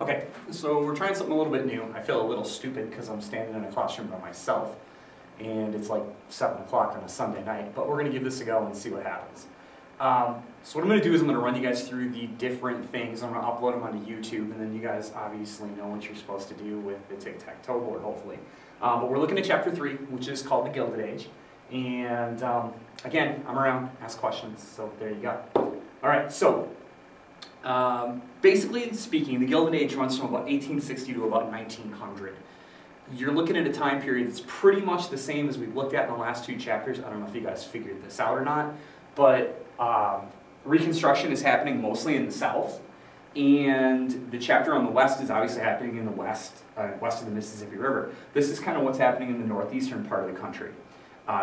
Okay, so we're trying something a little bit new. I feel a little stupid because I'm standing in a classroom by myself and it's like 7 o'clock on a Sunday night, but we're going to give this a go and see what happens. So what I'm going to do is I'm going to run you guys through the different things. I'm going to upload them onto YouTube, and then you guys obviously know what you're supposed to do with the tic-tac-toe board, hopefully. But we're looking at Chapter 3, which is called the Gilded Age. And again, I'm around, ask questions, so there you go. All right, so basically speaking, the Gilded Age runs from about 1860 to about 1900. You're looking at a time period that's pretty much the same as we've looked at in the last two chapters. I don't know if you guys figured this out or not, but Reconstruction is happening mostly in the South, and the chapter on the West is obviously happening in the west of the Mississippi River. This is kind of what's happening in the northeastern part of the country.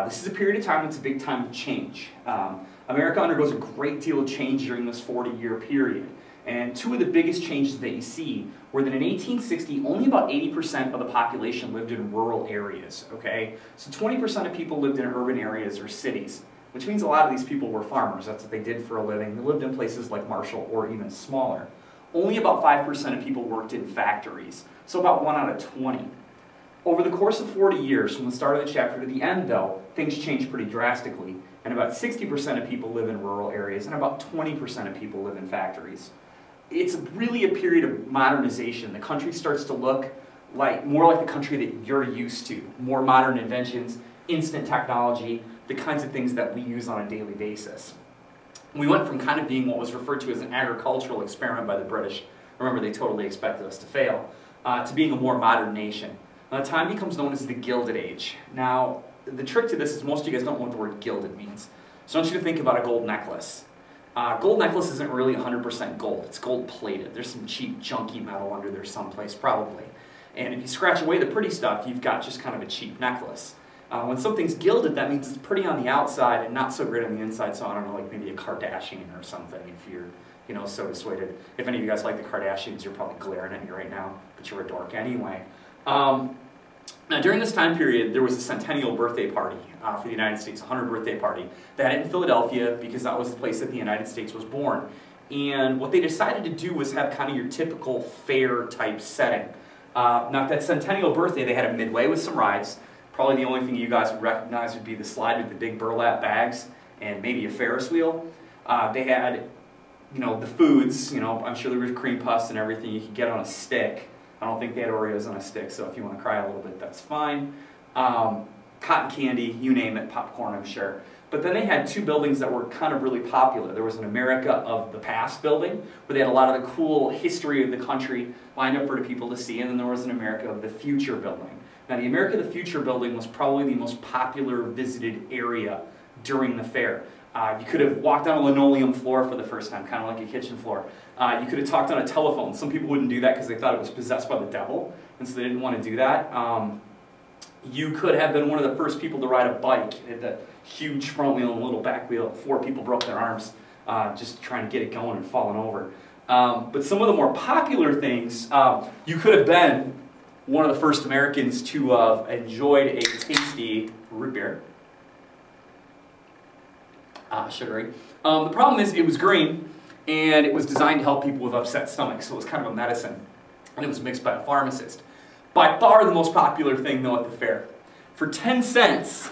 This is a period of time that's a big time of change. America undergoes a great deal of change during this 40-year period. And two of the biggest changes that you see were that in 1860, only about 80% of the population lived in rural areas, okay? So 20% of people lived in urban areas or cities, which means a lot of these people were farmers. That's what they did for a living. They lived in places like Marshall or even smaller. Only about 5% of people worked in factories, so about 1 out of 20. Over the course of 40 years, from the start of the chapter to the end, though, things change pretty drastically, and about 60% of people live in rural areas, and about 20% of people live in factories. It's really a period of modernization. The country starts to look more like the country that you're used to. More modern inventions, instant technology, the kinds of things that we use on a daily basis. We went from kind of being what was referred to as an agricultural experiment by the British, remember they totally expected us to fail, to being a more modern nation. Now, the time becomes known as the Gilded Age. Now, the trick to this is most of you guys don't know what the word gilded means. So I want you to think about a gold necklace. Gold necklace isn't really 100% gold, it's gold plated. There's some cheap, junky metal under there someplace, probably. And if you scratch away the pretty stuff, you've got just kind of a cheap necklace. When something's gilded, that means it's pretty on the outside and not so great on the inside, so I don't know, like maybe a Kardashian or something, if you're, so persuaded. If any of you guys like the Kardashians, you're probably glaring at me right now, but you're a dork anyway. Now, during this time period, there was a centennial birthday party for the United States, a 100th birthday party. They had it in Philadelphia because that was the place that the United States was born. And what they decided to do was have kind of your typical fair-type setting. Now, at that centennial birthday, they had a midway with some rides. Probably the only thing you guys would recognize would be the slide with the big burlap bags and maybe a Ferris wheel. They had, the foods, I'm sure there was cream puffs and everything you could get on a stick. I don't think they had Oreos on a stick, so if you want to cry a little bit, that's fine. Cotton candy, you name it, popcorn, I'm sure. But then they had two buildings that were kind of really popular. There was an America of the Past building, where they had a lot of the cool history of the country lined up for the people to see, and then there was an America of the Future building. Now, the America of the Future building was probably the most popular visited area during the fair. You could have walked on a linoleum floor for the first time, kind of like a kitchen floor. You could have talked on a telephone. Some people wouldn't do that because they thought it was possessed by the devil, and so they didn't want to do that. You could have been one of the first people to ride a bike. It had the huge front wheel and a little back wheel. 4 people broke their arms just trying to get it going and falling over. But some of the more popular things, you could have been one of the first Americans to have enjoyed a tasty root beer. Sugary. The problem is it was green, and it was designed to help people with upset stomachs, so it was kind of a medicine, and it was mixed by a pharmacist. By far the most popular thing, though, at the fair. For 10 cents,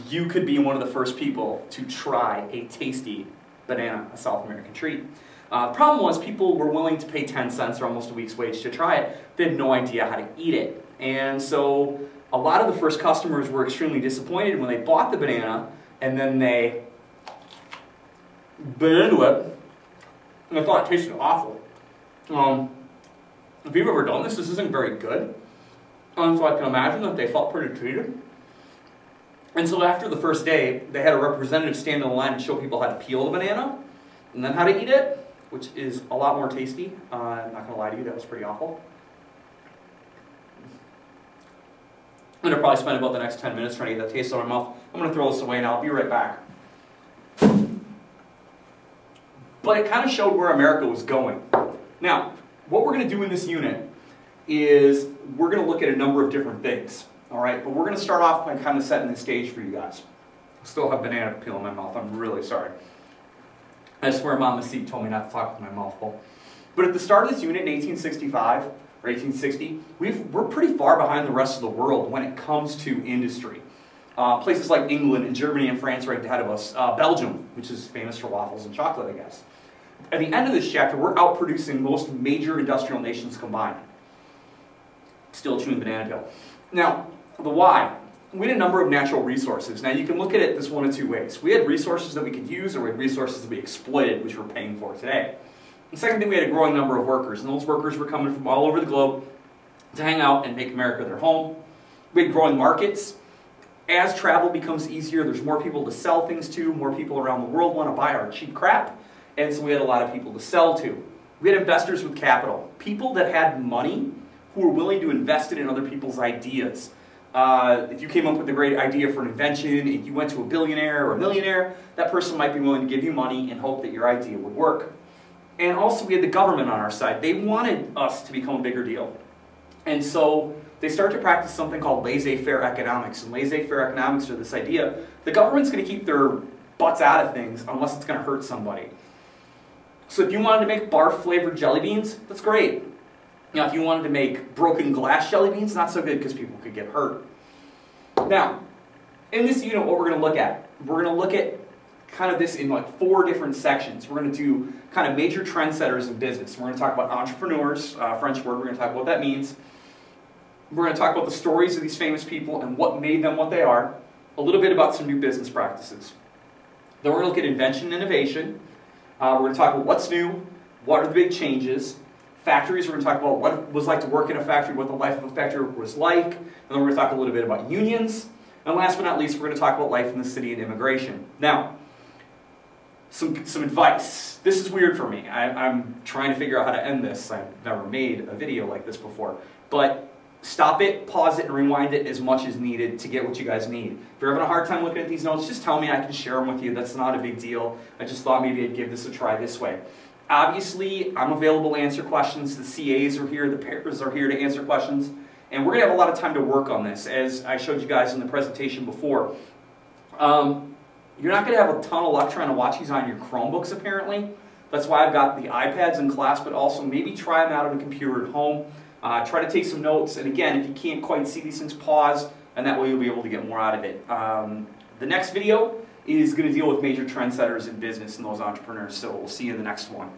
you could be one of the first people to try a tasty banana, a South American treat. The problem was people were willing to pay 10 cents, or almost a week's wage, to try it. They had no idea how to eat it. And so a lot of the first customers were extremely disappointed when they bought the banana, and then they bit into it, and I thought it tasted awful. If you've ever done this, this isn't very good. So I can imagine that they felt pretty treated. And so after the first day, they had a representative stand in the line and show people how to peel the banana, and then how to eat it, which is a lot more tasty. I'm not going to lie to you, that was pretty awful. I'm going to probably spend about the next 10 minutes trying to get that taste out of my mouth. I'm going to throw this away now. I'll be right back. But it kind of showed where America was going. Now, what we're going to do in this unit is we're going to look at a number of different things. All right, but we're going to start off by kind of setting the stage for you guys. I still have banana peel in my mouth. I'm really sorry. I swear Mom in the seat told me not to talk with my mouth full. But at the start of this unit in 1865, or 1860, we're pretty far behind the rest of the world when it comes to industry. Places like England and Germany and France right ahead of us. Belgium, which is famous for waffles and chocolate, I guess. At the end of this chapter, we're outproducing most major industrial nations combined. Still chewing banana peel. Now, the why. We had a number of natural resources. Now, you can look at it this one of two ways. We had resources that we could use, or we had resources that we exploited, which we're paying for today. The second thing, we had a growing number of workers, and those workers were coming from all over the globe to hang out and make America their home. We had growing markets. As travel becomes easier, there's more people to sell things to, more people around the world want to buy our cheap crap, and so we had a lot of people to sell to. We had investors with capital, people that had money who were willing to invest it in other people's ideas. If you came up with a great idea for an invention and you went to a billionaire or a millionaire, that person might be willing to give you money and hope that your idea would work. And also we had the government on our side. They wanted us to become a bigger deal. And so they start to practice something called laissez-faire economics. And laissez-faire economics are this idea, the government's going to keep their butts out of things unless it's going to hurt somebody. So if you wanted to make barf-flavored jelly beans, that's great. Now, if you wanted to make broken glass jelly beans, not so good because people could get hurt. Now, in this unit, what we're going to look at, we're going to look at kind of this in like 4 different sections. We're going to do kind of major trendsetters in business. We're going to talk about entrepreneurs, French word, we're going to talk about what that means. We're going to talk about the stories of these famous people and what made them what they are. A little bit about some new business practices. Then we're going to look at invention and innovation. We're going to talk about what's new, what are the big changes. Factories, we're going to talk about what it was like to work in a factory, what the life of a factory was like. And then we're going to talk a little bit about unions. And last but not least, we're going to talk about life in the city and immigration. Now, some advice. This is weird for me. I'm trying to figure out how to end this. I've never made a video like this before. But stop it, pause it, and rewind it as much as needed to get what you guys need. If you're having a hard time looking at these notes, just tell me. I can share them with you. That's not a big deal. I just thought maybe I'd give this a try this way. Obviously, I'm available to answer questions. The CAs are here, the pairs are here to answer questions. And we're going to have a lot of time to work on this, as I showed you guys in the presentation before. You're not going to have a ton of luck trying to watch these on your Chromebooks, apparently. That's why I've got the iPads in class, but also maybe try them out on a computer at home. Try to take some notes, and again, if you can't quite see these things, pause, and that way you'll be able to get more out of it. The next video is going to deal with major trendsetters in business and those entrepreneurs, so we'll see you in the next one.